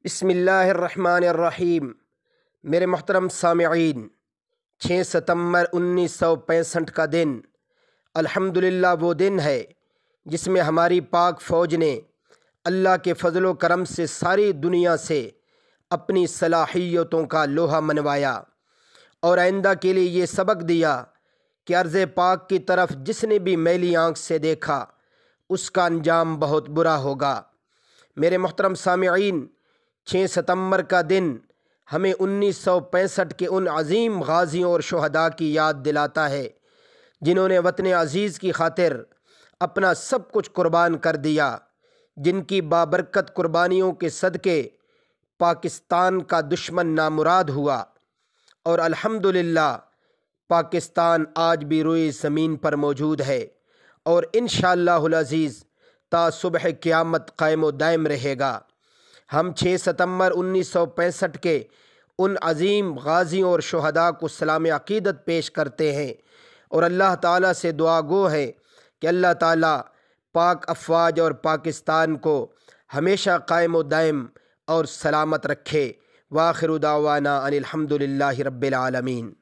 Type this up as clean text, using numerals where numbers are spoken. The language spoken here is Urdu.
بسم اللہ الرحمن الرحیم۔ میرے محترم سامعین، 6 ستمبر 1965 کا دن الحمدللہ وہ دن ہے جس میں ہماری پاک فوج نے اللہ کے فضل و کرم سے ساری دنیا سے اپنی صلاحیتوں کا لوہا منوایا اور آئندہ کے لیے یہ سبق دیا کہ ارض پاک کی طرف جس نے بھی میلی آنکھ سے دیکھا اس کا انجام بہت برا ہوگا۔ میرے محترم سامعین، 6 ستمبر کا دن ہمیں 1965 کے ان عظیم غازیوں اور شہداء کی یاد دلاتا ہے جنہوں نے وطن عزیز کی خاطر اپنا سب کچھ قربان کر دیا، جن کی بابرکت قربانیوں کے صدقے پاکستان کا دشمن نامراد ہوا، اور الحمدللہ پاکستان آج بھی روئے زمین پر موجود ہے اور انشاءاللہ العزیز تا صبح قیامت قائم و دائم رہے گا۔ ہم 6 ستمبر 1965 کے ان عظیم غازیوں اور شہداء کو سلام عقیدت پیش کرتے ہیں اور اللہ تعالیٰ سے دعا گو ہے کہ اللہ تعالیٰ پاک افواج اور پاکستان کو ہمیشہ قائم و دائم اور سلامت رکھے۔ وآخر دعوانا ان الحمدللہ رب العالمین۔